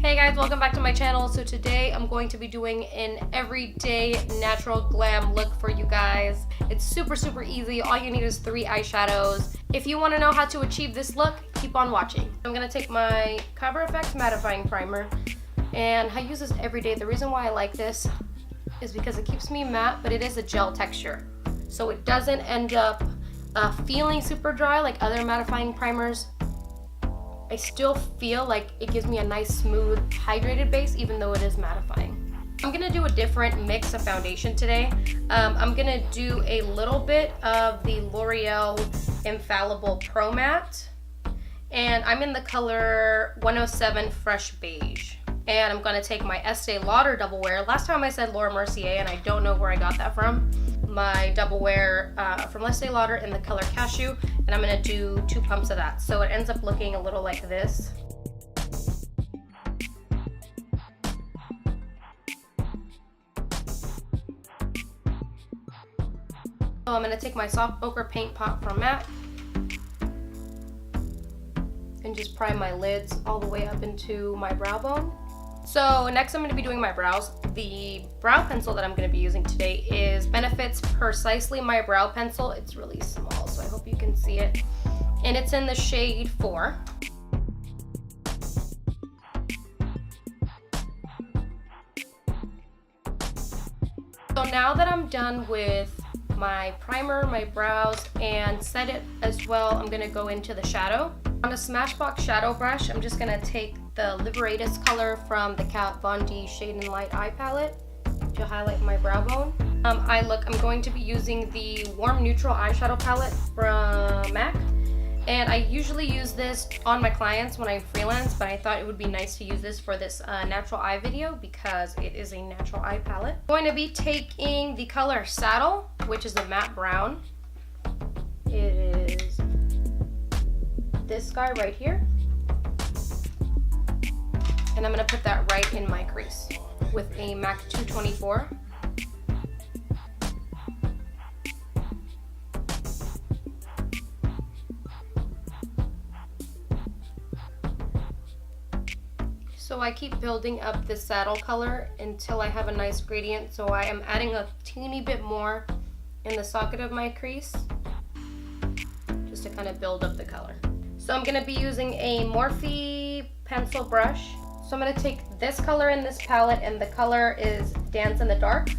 Hey guys, welcome back to my channel. So today I'm going to be doing an everyday natural glam look for you guys. It's super easy. All you need is 3 eyeshadows. If you want to know how to achieve this look, keep on watching. I'm going to take my Cover FX mattifying primer and I use this every day. The reason why I like this is because it keeps me matte, but it is a gel texture. So it doesn't end up feeling super dry like other mattifying primers. I still feel like it gives me a nice, smooth, hydrated base, even though it is mattifying. I'm gonna do a different mix of foundation today. I'm gonna do a little bit of the L'Oreal Infallible Pro Matte, and I'm in the color 107 Fresh Beige. And I'm gonna take my Estee Lauder Double Wear. Last time I said Laura Mercier, and I don't know where I got that from. My Double Wear from Estee Lauder in the color Cashew, and I'm gonna do 2 pumps of that. So it ends up looking a little like this. So I'm gonna take my Soft Ochre Paint Pot from MAC and just prime my lids all the way up into my brow bone. So next I'm going to be doing my brows. The brow pencil that I'm going to be using today is Benefit's Precisely My Brow Pencil. It's really small, so I hope you can see it. And it's in the shade 4. So now that I'm done with my primer, my brows, and set it as well, I'm going to go into the shadow. On a Smashbox shadow brush, I'm just going to take the Liberatus color from the Kat Von D Shade and Light Eye Palette to highlight my brow bone. I'm going to be using the Warm Neutral Eyeshadow Palette from MAC. And I usually use this on my clients when I freelance, but I thought it would be nice to use this for this natural eye video because it is a natural eye palette. I'm going to be taking the color Saddle, which is a matte brown. It is this guy right here. And I'm going to put that right in my crease with a MAC 224. So I keep building up this saddle color until I have a nice gradient. So I am adding a teeny bit more in the socket of my crease just to kind of build up the color. So I'm going to be using a Morphe pencil brush. So I'm going to take this color in this palette, and the color is Dance in the Dark.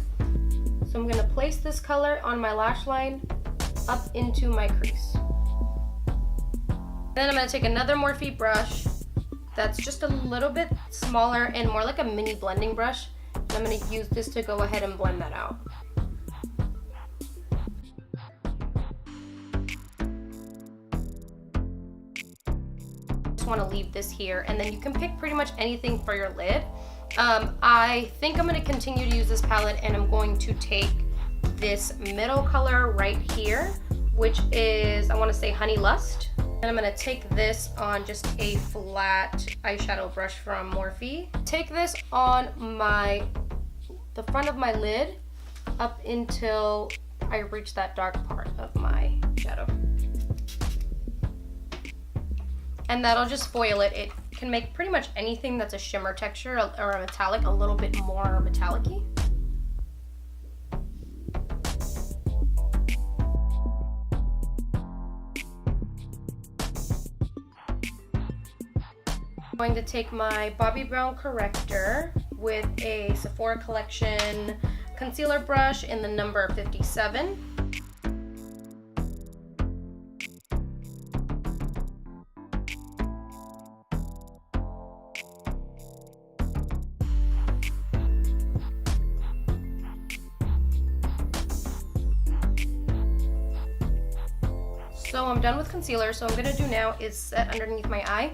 So I'm going to place this color on my lash line up into my crease. Then I'm going to take another Morphe brush that's just a little bit smaller and more like a mini blending brush. And I'm going to use this to go ahead and blend that out. Want to leave this here, and then you can pick pretty much anything for your lid. I think I'm going to continue to use this palette, and I'm going to take this middle color right here, which is, I want to say, Honey Lust. And I'm going to take this on just a flat eyeshadow brush from Morphe. Take this on the front of my lid up until I reach that dark part of my shadow. And that'll just foil it. It can make pretty much anything that's a shimmer texture or a metallic a little bit more metallic-y. I'm going to take my Bobbi Brown corrector with a Sephora Collection concealer brush in the number 57. So I'm done with concealer, so what I'm going to do now is set underneath my eye.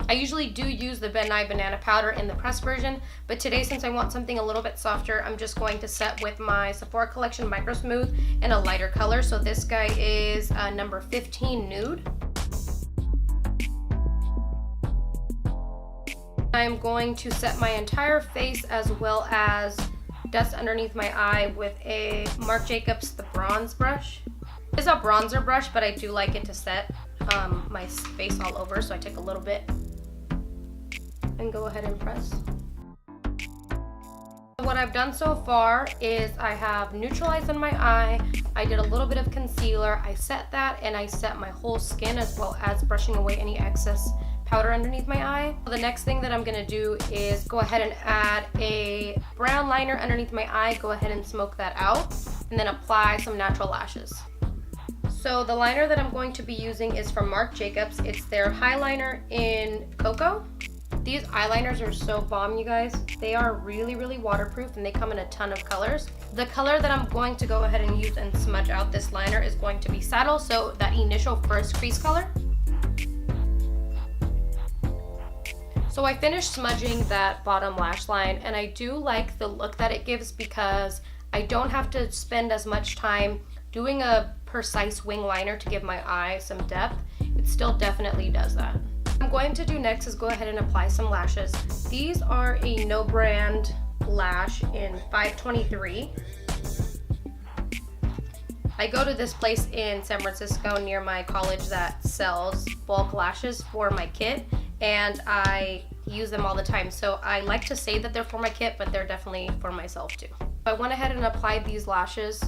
I usually do use the Ben Nye Banana Powder in the pressed version, but today, since I want something a little bit softer, I'm just going to set with my Sephora Collection Micro Smooth in a lighter color. So this guy is number 15 Nude. I'm going to set my entire face as well as dust underneath my eye with a Marc Jacobs The Bronze brush. It's a bronzer brush, but I do like it to set my face all over, so I take a little bit and go ahead and press. What I've done so far is I have neutralized in my eye, I did a little bit of concealer, I set that, and I set my whole skin as well as brushing away any excess powder underneath my eye. The next thing that I'm going to do is go ahead and add a brown liner underneath my eye, go ahead and smoke that out, and then apply some natural lashes. So the liner that I'm going to be using is from Marc Jacobs. It's their highliner in Cocoa. These eyeliners are so bomb, you guys. They are really waterproof and they come in a ton of colors. The color that I'm going to go ahead and use and smudge out this liner is going to be Saddle, so that initial first crease color. So I finished smudging that bottom lash line, and I do like the look that it gives because I don't have to spend as much time doing a precise wing liner to give my eye some depth. It still definitely does that. What I'm going to do next is go ahead and apply some lashes. These are a no brand lash in 523. I go to this place in San Francisco near my college that sells bulk lashes for my kit, and I use them all the time. So I like to say that they're for my kit, but they're definitely for myself too. I went ahead and applied these lashes.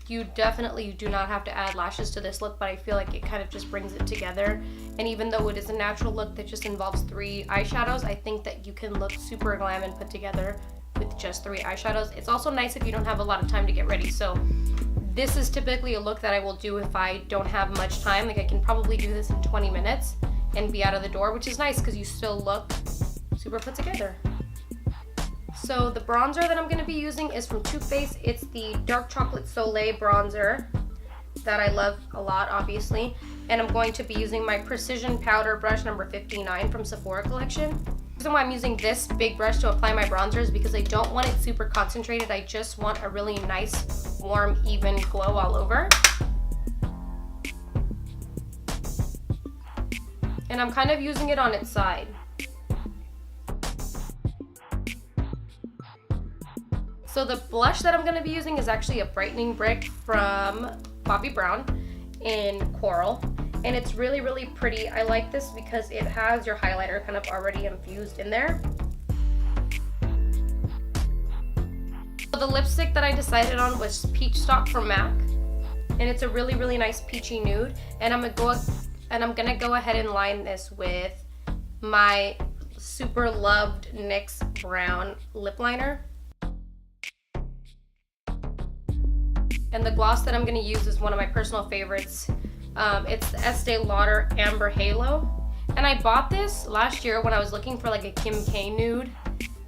You definitely do not have to add lashes to this look, but I feel like it kind of just brings it together. And even though it is a natural look that just involves 3 eyeshadows, I think that you can look super glam and put together with just 3 eyeshadows. It's also nice if you don't have a lot of time to get ready. So this is typically a look that I will do if I don't have much time. Like I can probably do this in 20 minutes and be out of the door, which is nice because you still look super put together. So the bronzer that I'm going to be using is from Too Faced. It's the Dark Chocolate Soleil bronzer that I love a lot, obviously. And I'm going to be using my Precision Powder brush number 59 from Sephora collection. The reason why I'm using this big brush to apply my bronzer is because I don't want it super concentrated. I just want a really nice, warm, even glow all over. And I'm kind of using it on its side. So the blush that I'm going to be using is actually a brightening brick from Bobbi Brown in Coral, and it's really pretty. I like this because it has your highlighter kind of already infused in there. So the lipstick that I decided on was Peach Stock from MAC, and it's a really nice peachy nude, and I'm gonna go ahead and line this with my super loved NYX brown lip liner. And the gloss that I'm going to use is one of my personal favorites. It's the Estee Lauder Amber Halo. And I bought this last year when I was looking for like a Kim K nude.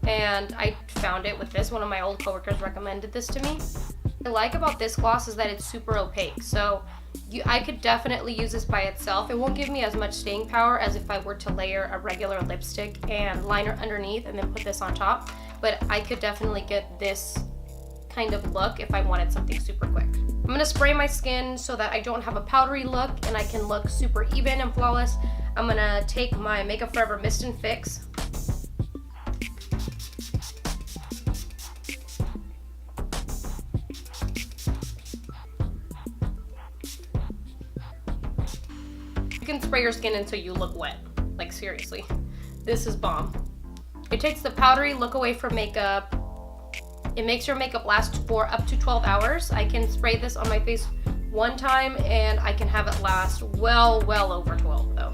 And I found it with this. One of my old coworkers recommended this to me. What I like about this gloss is that it's super opaque. So I could definitely use this by itself. It won't give me as much staying power as if I were to layer a regular lipstick and liner underneath and then put this on top. But I could definitely get this kind of look if I wanted something super quick. I'm gonna spray my skin so that I don't have a powdery look and I can look super even and flawless. I'm gonna take my Makeup Forever Mist and Fix. You can spray your skin until you look wet. Like seriously, this is bomb. It takes the powdery look away from makeup. It makes your makeup last for up to 12 hours. I can spray this on my face one time and I can have it last well over 12 though.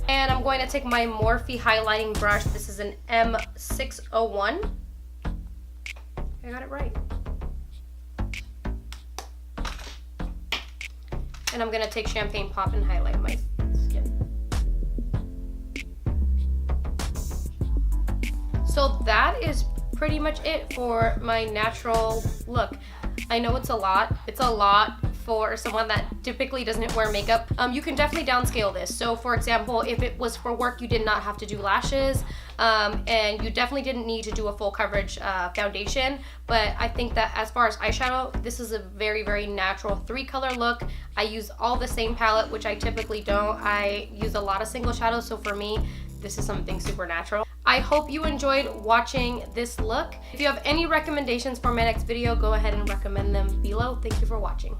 And I'm going to take my Morphe highlighting brush. This is an M601. I got it right. And I'm gonna take Champagne Pop and highlight my skin. So that is pretty much it for my natural look. I know it's a lot. It's a lot for someone that typically doesn't wear makeup. You can definitely downscale this. So for example, if it was for work, you did not have to do lashes, and you definitely didn't need to do a full coverage foundation. But I think that as far as eyeshadow, this is a very natural 3-color look. I use all the same palette, which I typically don't. I use a lot of single shadows, so for me, this is something super natural. I hope you enjoyed watching this look. If you have any recommendations for my next video, go ahead and recommend them below. Thank you for watching.